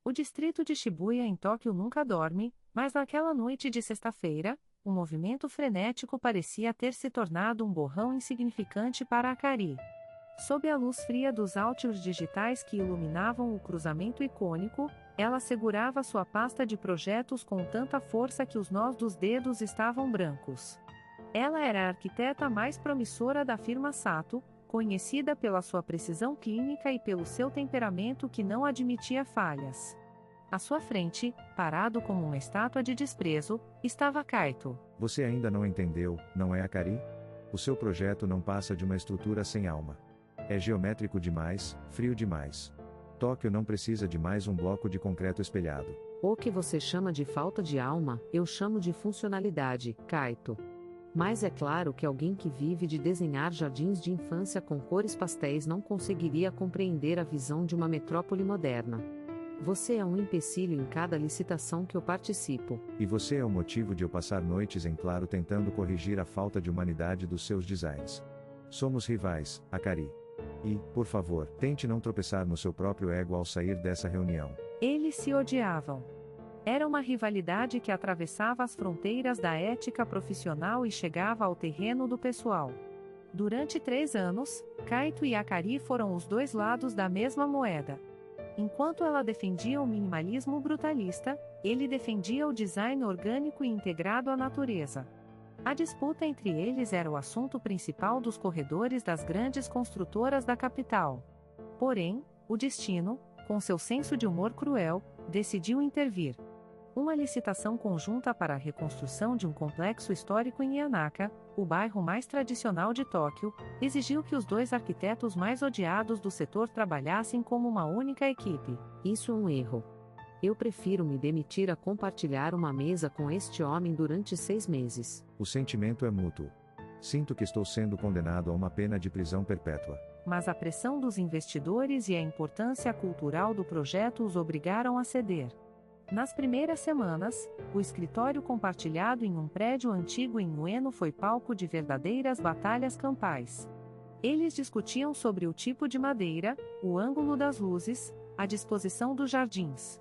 O distrito de Shibuya em Tóquio nunca dorme, mas naquela noite de sexta-feira, o movimento frenético parecia ter se tornado um borrão insignificante para Akari. Sob a luz fria dos áureos digitais que iluminavam o cruzamento icônico, ela segurava sua pasta de projetos com tanta força que os nós dos dedos estavam brancos. Ela era a arquiteta mais promissora da firma Sato, conhecida pela sua precisão clínica e pelo seu temperamento que não admitia falhas. À sua frente, parado como uma estátua de desprezo, estava Kaito. Você ainda não entendeu, não é, Akari? O seu projeto não passa de uma estrutura sem alma. É geométrico demais, frio demais. Tóquio não precisa de mais um bloco de concreto espelhado. O que você chama de falta de alma, eu chamo de funcionalidade, Kaito. Mas é claro que alguém que vive de desenhar jardins de infância com cores pastéis não conseguiria compreender a visão de uma metrópole moderna. Você é um empecilho em cada licitação que eu participo. E você é o motivo de eu passar noites em claro tentando corrigir a falta de humanidade dos seus designs. Somos rivais, Akari. E, por favor, tente não tropeçar no seu próprio ego ao sair dessa reunião. Eles se odiavam. Era uma rivalidade que atravessava as fronteiras da ética profissional e chegava ao terreno do pessoal. Durante 3 anos, Kaito e Akari foram os dois lados da mesma moeda. Enquanto ela defendia o minimalismo brutalista, ele defendia o design orgânico e integrado à natureza. A disputa entre eles era o assunto principal dos corredores das grandes construtoras da capital. Porém, o destino, com seu senso de humor cruel, decidiu intervir. Uma licitação conjunta para a reconstrução de um complexo histórico em Ianaka, o bairro mais tradicional de Tóquio, exigiu que os 2 arquitetos mais odiados do setor trabalhassem como uma única equipe. Isso é um erro. Eu prefiro me demitir a compartilhar uma mesa com este homem durante 6 meses. O sentimento é mútuo. Sinto que estou sendo condenado a uma pena de prisão perpétua. Mas a pressão dos investidores e a importância cultural do projeto os obrigaram a ceder. Nas primeiras semanas, o escritório compartilhado em um prédio antigo em Ueno foi palco de verdadeiras batalhas campais. Eles discutiam sobre o tipo de madeira, o ângulo das luzes, a disposição dos jardins.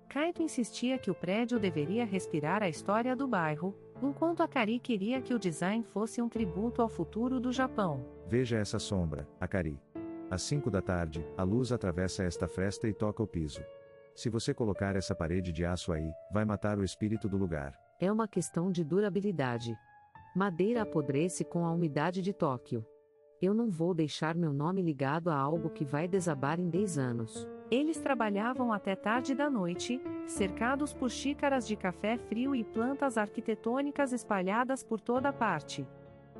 Kaito insistia que o prédio deveria respirar a história do bairro, enquanto Akari queria que o design fosse um tributo ao futuro do Japão. Veja essa sombra, Akari. Às 5 da tarde, a luz atravessa esta fresta e toca o piso. Se você colocar essa parede de aço aí, vai matar o espírito do lugar. É uma questão de durabilidade. Madeira apodrece com a umidade de Tóquio. Eu não vou deixar meu nome ligado a algo que vai desabar em 10 anos. Eles trabalhavam até tarde da noite, cercados por xícaras de café frio e plantas arquitetônicas espalhadas por toda parte.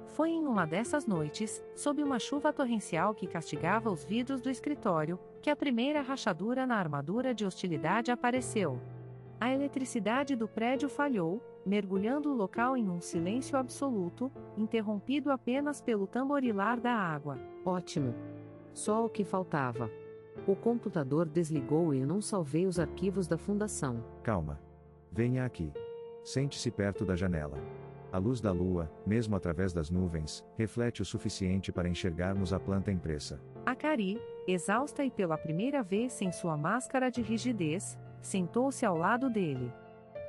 Foi em uma dessas noites, sob uma chuva torrencial que castigava os vidros do escritório, que a primeira rachadura na armadura de hostilidade apareceu. A eletricidade do prédio falhou, mergulhando o local em um silêncio absoluto, interrompido apenas pelo tamborilar da água. Ótimo! Só o que faltava. O computador desligou e eu não salvei os arquivos da fundação. Calma. Venha aqui. Sente-se perto da janela. A luz da lua, mesmo através das nuvens, reflete o suficiente para enxergarmos a planta impressa. Akari, exausta e pela primeira vez sem sua máscara de rigidez, sentou-se ao lado dele.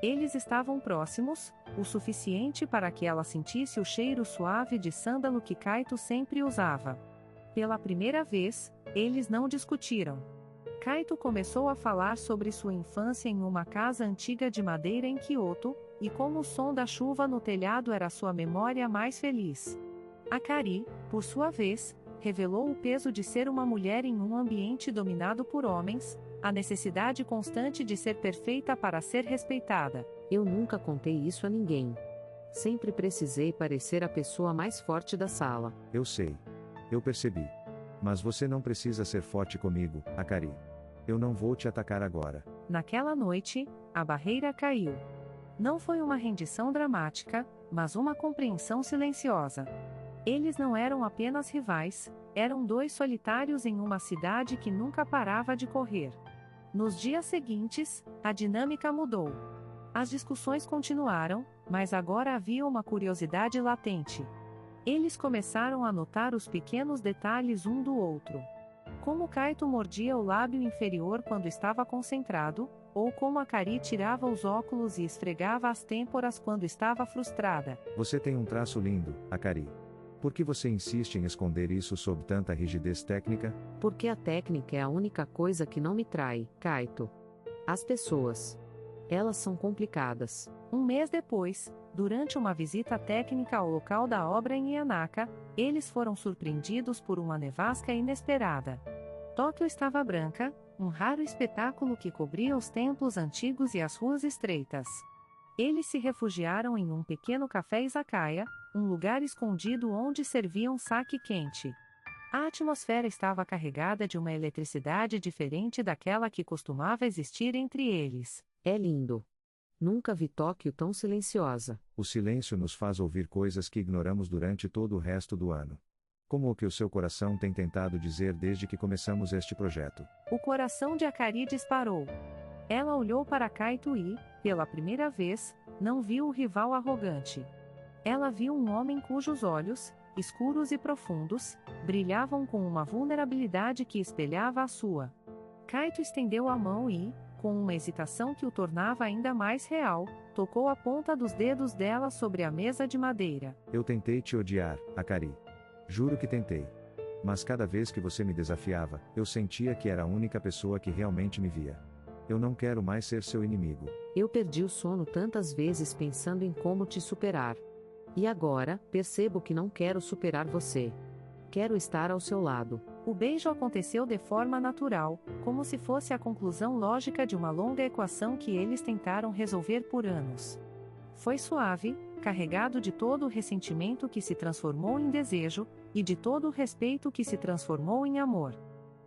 Eles estavam próximos, o suficiente para que ela sentisse o cheiro suave de sândalo que Kaito sempre usava. Pela primeira vez, eles não discutiram. Kaito começou a falar sobre sua infância em uma casa antiga de madeira em Kyoto, e como o som da chuva no telhado era sua memória mais feliz. Akari, por sua vez, revelou o peso de ser uma mulher em um ambiente dominado por homens, a necessidade constante de ser perfeita para ser respeitada. Eu nunca contei isso a ninguém. Sempre precisei parecer a pessoa mais forte da sala. Eu sei. Eu percebi. Mas você não precisa ser forte comigo, Akari. Eu não vou te atacar agora. Naquela noite, a barreira caiu. Não foi uma rendição dramática, mas uma compreensão silenciosa. Eles não eram apenas rivais, eram 2 solitários em uma cidade que nunca parava de correr. Nos dias seguintes, a dinâmica mudou. As discussões continuaram, mas agora havia uma curiosidade latente. Eles começaram a notar os pequenos detalhes um do outro. Como Kaito mordia o lábio inferior quando estava concentrado, ou como Akari tirava os óculos e esfregava as têmporas quando estava frustrada. Você tem um traço lindo, Akari. Por que você insiste em esconder isso sob tanta rigidez técnica? Porque a técnica é a única coisa que não me trai, Kaito. As pessoas. Elas são complicadas. Um mês depois, durante uma visita técnica ao local da obra em Ianaka, eles foram surpreendidos por uma nevasca inesperada. Tóquio estava branca, um raro espetáculo que cobria os templos antigos e as ruas estreitas. Eles se refugiaram em um pequeno café izakaya, um lugar escondido onde serviam sake quente. A atmosfera estava carregada de uma eletricidade diferente daquela que costumava existir entre eles. É lindo. Nunca vi Tóquio tão silenciosa. O silêncio nos faz ouvir coisas que ignoramos durante todo o resto do ano. Como o que o seu coração tem tentado dizer desde que começamos este projeto. O coração de Akari disparou. Ela olhou para Kaito e, pela primeira vez, não viu o rival arrogante. Ela viu um homem cujos olhos, escuros e profundos, brilhavam com uma vulnerabilidade que espelhava a sua. Kaito estendeu a mão e, com uma hesitação que o tornava ainda mais real, tocou a ponta dos dedos dela sobre a mesa de madeira. Eu tentei te odiar, Akari. Juro que tentei. Mas cada vez que você me desafiava, eu sentia que era a única pessoa que realmente me via. Eu não quero mais ser seu inimigo. Eu perdi o sono tantas vezes pensando em como te superar. E agora, percebo que não quero superar você. Quero estar ao seu lado. O beijo aconteceu de forma natural, como se fosse a conclusão lógica de uma longa equação que eles tentaram resolver por anos. Foi suave, carregado de todo o ressentimento que se transformou em desejo, e de todo o respeito que se transformou em amor.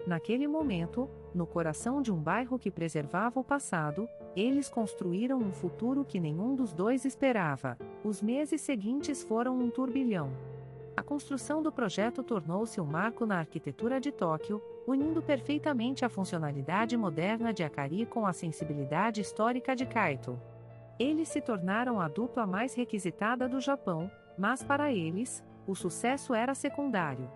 Naquele momento, no coração de um bairro que preservava o passado, eles construíram um futuro que nenhum dos dois esperava. Os meses seguintes foram um turbilhão. A construção do projeto tornou-se um marco na arquitetura de Tóquio, unindo perfeitamente a funcionalidade moderna de Akari com a sensibilidade histórica de Kaito. Eles se tornaram a dupla mais requisitada do Japão, mas para eles, o sucesso era secundário.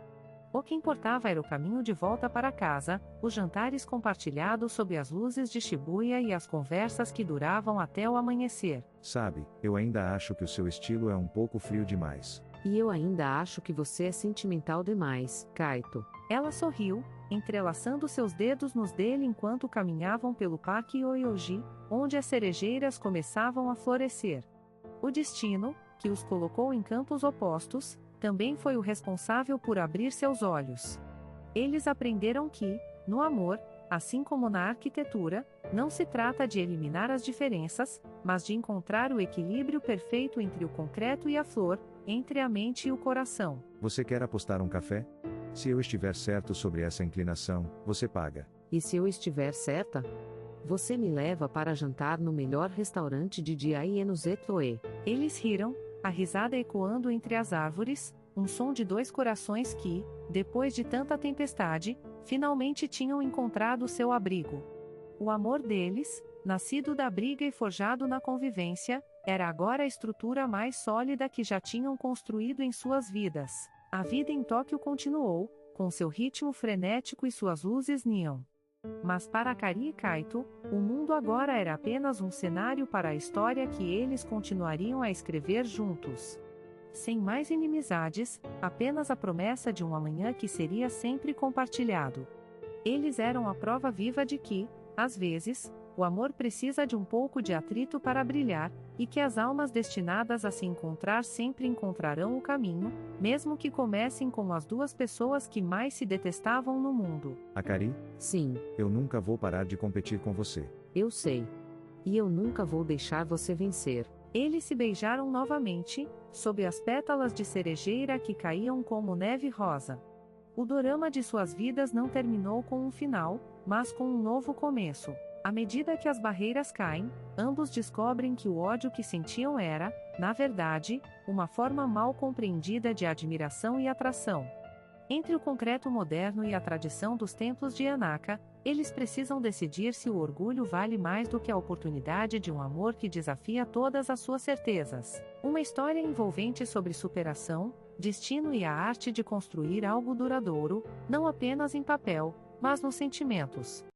O que importava era o caminho de volta para casa, os jantares compartilhados sob as luzes de Shibuya e as conversas que duravam até o amanhecer. Sabe, eu ainda acho que o seu estilo é um pouco frio demais. E eu ainda acho que você é sentimental demais, Kaito. Ela sorriu, entrelaçando seus dedos nos dele enquanto caminhavam pelo Parque Yoyogi, onde as cerejeiras começavam a florescer. O destino, que os colocou em campos opostos, também foi o responsável por abrir seus olhos. Eles aprenderam que, no amor, assim como na arquitetura, não se trata de eliminar as diferenças, mas de encontrar o equilíbrio perfeito entre o concreto e a flor, entre a mente e o coração. Você quer apostar um café? Se eu estiver certo sobre essa inclinação, você paga. E se eu estiver certa? Você me leva para jantar no melhor restaurante de Jiai no Zetoe. Eles riram, a risada ecoando entre as árvores, um som de dois corações que, depois de tanta tempestade, finalmente tinham encontrado seu abrigo. O amor deles, nascido da briga e forjado na convivência, era agora a estrutura mais sólida que já tinham construído em suas vidas. A vida em Tóquio continuou, com seu ritmo frenético e suas luzes neon. Mas para Akari e Kaito, o mundo agora era apenas um cenário para a história que eles continuariam a escrever juntos. Sem mais inimizades, apenas a promessa de um amanhã que seria sempre compartilhado. Eles eram a prova viva de que, às vezes, o amor precisa de um pouco de atrito para brilhar, e que as almas destinadas a se encontrar sempre encontrarão o caminho, mesmo que comecem com as duas pessoas que mais se detestavam no mundo. Akari? Sim. Eu nunca vou parar de competir com você. Eu sei. E eu nunca vou deixar você vencer. Eles se beijaram novamente, sob as pétalas de cerejeira que caíam como neve rosa. O dorama de suas vidas não terminou com um final, mas com um novo começo. À medida que as barreiras caem, ambos descobrem que o ódio que sentiam era, na verdade, uma forma mal compreendida de admiração e atração. Entre o concreto moderno e a tradição dos templos de Ianaka, eles precisam decidir se o orgulho vale mais do que a oportunidade de um amor que desafia todas as suas certezas. Uma história envolvente sobre superação, destino e a arte de construir algo duradouro, não apenas em papel, mas nos sentimentos.